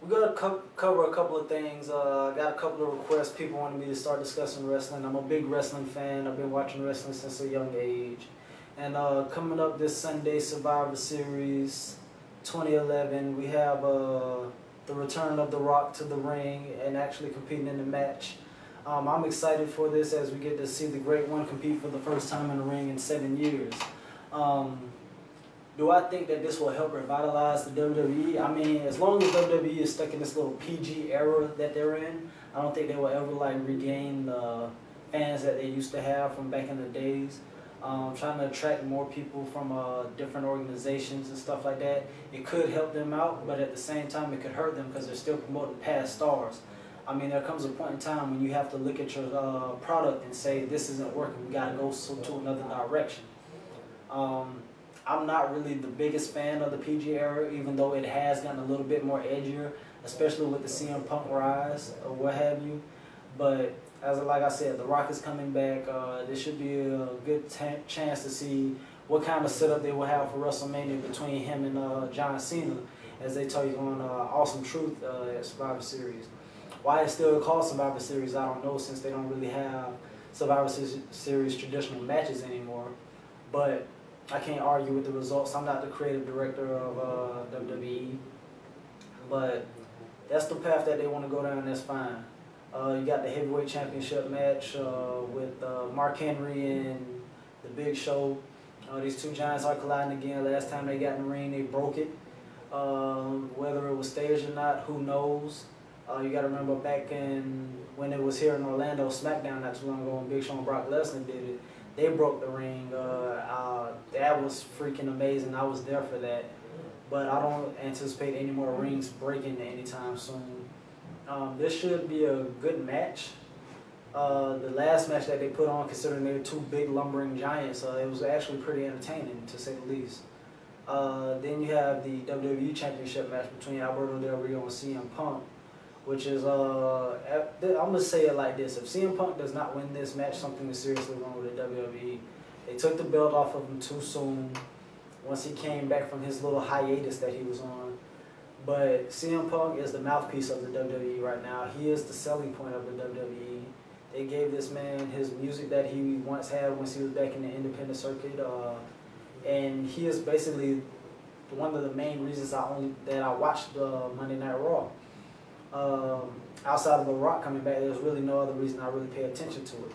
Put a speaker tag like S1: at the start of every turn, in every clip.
S1: We're going to cover a couple of things. I got a couple of requests. People wanted me to start discussing wrestling. I'm a big wrestling fan. I've been watching wrestling since a young age. And coming up this Sunday, Survivor Series 2011, we have the return of The Rock to the ring and actually competing in the match. I'm excited for this as we get to see the Great One compete for the first time in the ring in 7 years. Do I think that this will help revitalize the WWE? I mean, as long as WWE is stuck in this little PG era that they're in, I don't think they will ever like regain the fans that they used to have from back in the days. Trying to attract more people from different organizations and stuff like that. It could help them out, but at the same time it could hurt them because they're still promoting past stars. I mean, there comes a point in time when you have to look at your product and say, this isn't working, we got to go to another direction. I'm not really the biggest fan of the PG era, even though it has gotten a little bit more edgier, especially with the CM Punk rise or what have you. But like I said, The Rock is coming back. This should be a good chance to see what kind of setup they will have for WrestleMania between him and John Cena, as they take on Awesome Truth at Survivor Series. Why it's still called Survivor Series, I don't know, since they don't really have Survivor Series traditional matches anymore. But I can't argue with the results. I'm not the creative director of WWE, but that's the path that they want to go down. That's fine. You got the heavyweight championship match with Mark Henry and the Big Show. These two giants are colliding again. Last time they got in the ring, they broke it. Whether it was staged or not, who knows? You got to remember back in when it was here in Orlando, SmackDown not too long ago, when Big Show and Brock Lesnar did it. They broke the ring. That was freaking amazing. I was there for that. But I don't anticipate any more rings breaking anytime soon. This should be a good match. The last match that they put on, considering they're two big lumbering giants, it was actually pretty entertaining, to say the least. Then you have the WWE Championship match between Alberto Del Rio and CM Punk, which is, I'm going to say it like this. If CM Punk does not win this match, something is seriously wrong with the WWE. They took the belt off of him too soon once he came back from his little hiatus that he was on. But CM Punk is the mouthpiece of the WWE right now. He is the selling point of the WWE. They gave this man his music that he once had once he was back in the independent circuit. And he is basically one of the main reasons that I watched Monday Night Raw. Outside of The Rock coming back, there's really no other reason I really pay attention to it.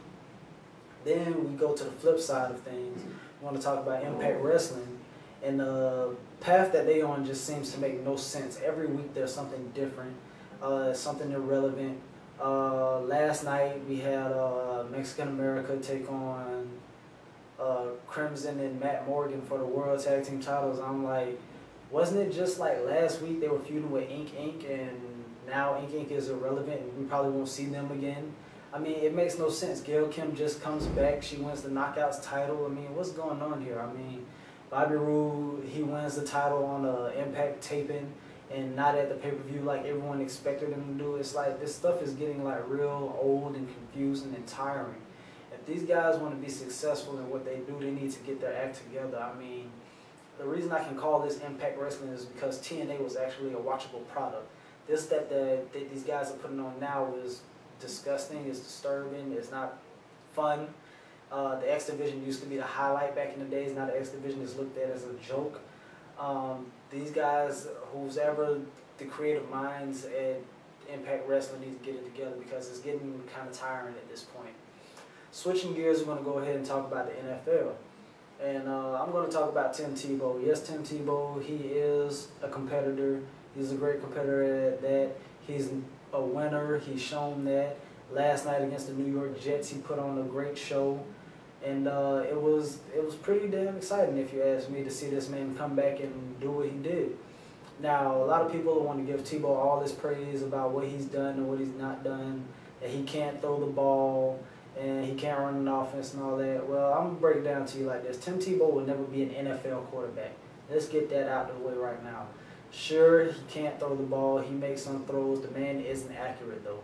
S1: Then we go to the flip side of things. We want to talk about Impact Wrestling. And the path that they on just seems to make no sense. Every week there's something different, something irrelevant. Last night we had Mexican America take on Crimson and Matt Morgan for the World Tag Team titles. I'm like, wasn't it just like last week they were feuding with Inc. and now Inc. is irrelevant and we probably won't see them again? I mean, it makes no sense. Gail Kim just comes back. She wins the Knockouts title. I mean, what's going on here? I mean, Bobby Roode, he wins the title on the Impact taping and not at the pay-per-view like everyone expected him to do. It's like this stuff is getting like real old and confusing and tiring. If these guys want to be successful in what they do, they need to get their act together. I mean, the reason I can call this Impact Wrestling is because TNA was actually a watchable product. This that these guys are putting on now is disgusting, it's disturbing, it's not fun. The X Division used to be the highlight back in the days. Now the X Division is looked at as a joke. These guys, who's ever the creative minds at Impact Wrestling, needs to get it together because it's getting kind of tiring at this point. Switching gears, we're going to go ahead and talk about the NFL. And I'm going to talk about Tim Tebow. Yes, Tim Tebow, he is a competitor. He's a great competitor at that. He's a winner. He's shown that. Last night against the New York Jets, he put on a great show. And it was pretty damn exciting, if you ask me, to see this man come back and do what he did. Now, a lot of people want to give Tebow all this praise about what he's done and what he's not done, that he can't throw the ball and he can't run an offense and all that. Well, I'm going to break it down to you like this. Tim Tebow will never be an NFL quarterback. Let's get that out of the way right now. Sure, he can't throw the ball. He makes some throws. The man isn't accurate, though.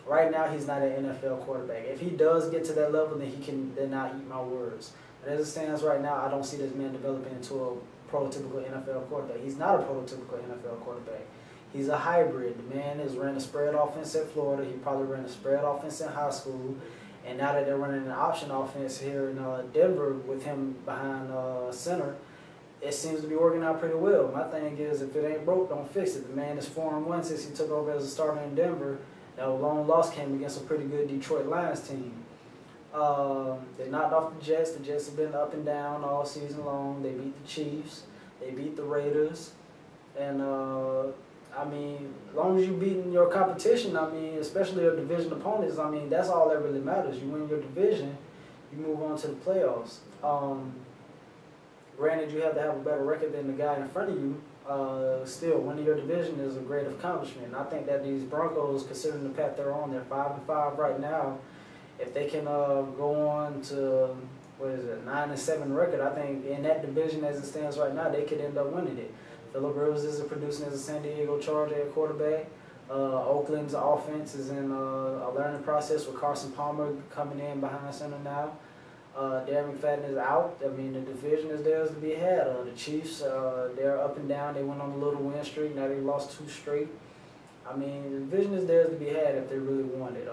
S1: Right now, he's not an NFL quarterback. If he does get to that level, then he can then not eat my words. But as it stands right now, I don't see this man developing into a prototypical NFL quarterback. He's not a prototypical NFL quarterback. He's a hybrid. The man has ran a spread offense at Florida. He probably ran a spread offense in high school. And now that they're running an option offense here in Denver with him behind center, it seems to be working out pretty well. My thing is, if it ain't broke, don't fix it. The man is 4-1 since he took over as a starter in Denver. That lone loss came against a pretty good Detroit Lions team. They knocked off the Jets. The Jets have been up and down all season long. They beat the Chiefs. They beat the Raiders. And, I mean, as long as you're beating your competition, I mean, especially your division opponents, I mean, that's all that really matters. You win your division, you move on to the playoffs. Granted, you have to have a better record than the guy in front of you. Still, winning your division is a great accomplishment. And I think that these Broncos, considering the path they're on, they're 5-5 right now. If they can go on to, 9-7 record, I think in that division as it stands right now, they could end up winning it. Phillip Rivers is producing as a San Diego Charger at quarterback. Oakland's offense is in a learning process with Carson Palmer coming in behind center now. Darren McFadden is out. I mean, the division is theirs to be had. The Chiefs, they're up and down. They went on a little win streak. Now they lost 2 straight. I mean, the division is theirs to be had if they really want it.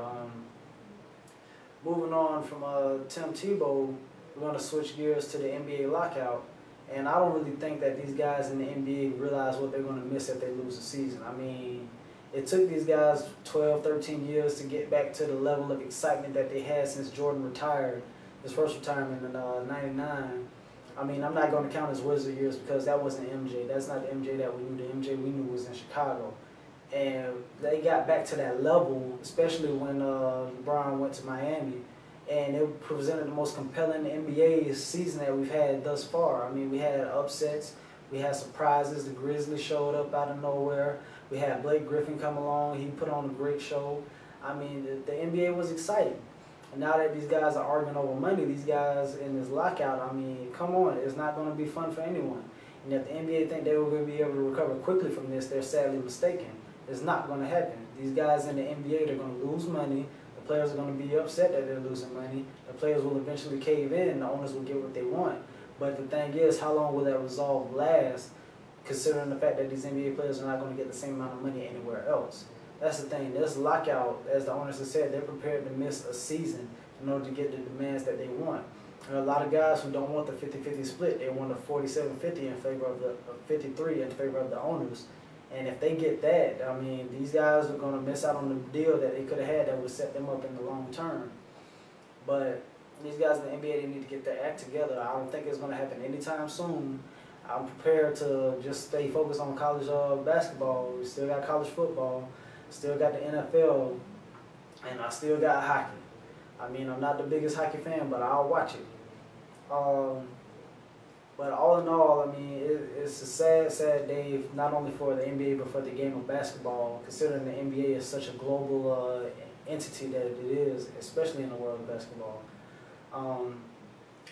S1: Moving on from Tim Tebow, we're going to switch gears to the NBA Lockout. And I don't really think that these guys in the NBA realize what they're going to miss if they lose the season. I mean, it took these guys 12, 13 years to get back to the level of excitement that they had since Jordan retired. His first retirement in '99. I mean, I'm not going to count his Wizard years because that wasn't MJ. That's not the MJ that we knew. The MJ we knew was in Chicago. And they got back to that level, especially when LeBron went to Miami. And it presented the most compelling NBA season that we've had thus far. I mean, we had upsets. We had surprises. The Grizzlies showed up out of nowhere. We had Blake Griffin come along. He put on a great show. I mean, the NBA was exciting. And now that these guys are arguing over money, these guys in this lockout, I mean, come on, it's not going to be fun for anyone. And if the NBA think they were going to be able to recover quickly from this, they're sadly mistaken. It's not going to happen. These guys in the NBA, they're going to lose money. The players are going to be upset that they're losing money. The players will eventually cave in, and the owners will get what they want. But the thing is, how long will that resolve last, considering the fact that these NBA players are not going to get the same amount of money anywhere else? That's the thing. This lockout, as the owners have said, they're prepared to miss a season in order to get the demands that they want. There are a lot of guys who don't want the 50-50 split. They want a 47-50 in favor of the 53 in favor of the owners. And if they get that, I mean, these guys are going to miss out on the deal that they could have had that would set them up in the long term. But these guys in the NBA, they need to get their act together. I don't think it's going to happen anytime soon. I'm prepared to just stay focused on college basketball. We still got college football. Still got the NFL, and I still got hockey. I mean, I'm not the biggest hockey fan, but I'll watch it. But all in all, I mean, it's a sad, sad day, not only for the NBA, but for the game of basketball, considering the NBA is such a global entity that it is, especially in the world of basketball.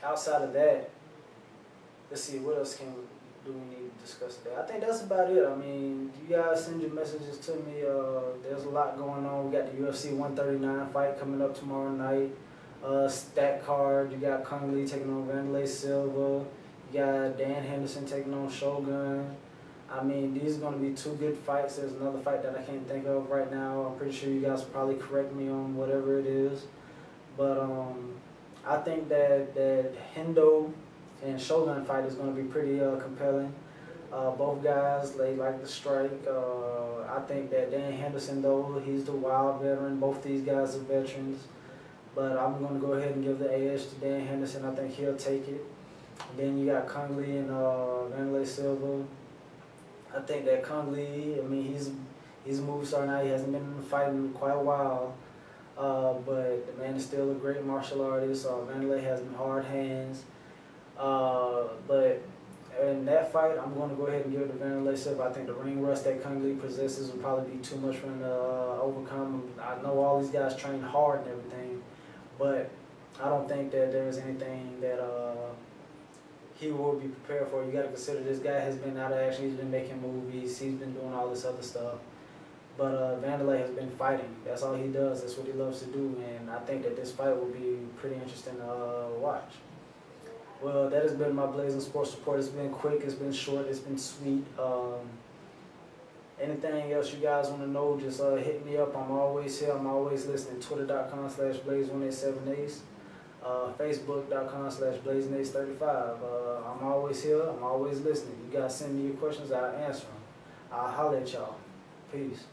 S1: Outside of that, let's see, what else do we need to discuss today? I think that's about it. I mean, you guys send your messages to me. There's a lot going on. We got the UFC 139 fight coming up tomorrow night. Stat card. You got Kung Lee taking on Wanderlei Silva. You got Dan Henderson taking on Shogun. I mean, these are going to be 2 good fights. There's another fight that I can't think of right now. I'm pretty sure you guys will probably correct me on whatever it is. But I think that Hendo and Shogun fight is going to be pretty compelling. Both guys, they like to strike. I think that Dan Henderson, though, he's the wild veteran. Both these guys are veterans. But I'm going to go ahead and give the edge to Dan Henderson. I think he'll take it. Then you got Kung Lee and Wanderlei Silva. I think that Kung Lee, I mean, he's a movie star now. He hasn't been in a fight in quite a while. But the man is still a great martial artist. Wanderlei has hard hands. But in that fight, I'm going to go ahead and give it to Wanderlei Silva. I think the ring rust that Kung Lee possesses will probably be too much for him to overcome. I know all these guys train hard and everything, but I don't think that there's anything that he will be prepared for. You got to consider this guy has been out of action. He's been making movies. He's been doing all this other stuff. But Wanderlei has been fighting. That's all he does. That's what he loves to do. And I think that this fight will be pretty interesting to watch. Well, that has been my Blazin Sports Report. It's been quick, it's been short, it's been sweet. Anything else you guys want to know, just hit me up. I'm always here. I'm always listening. Twitter.com/Blaze1878. Facebook.com/Blazin835. I'm always here. I'm always listening. You guys send me your questions, I'll answer them. I'll holler at y'all. Peace.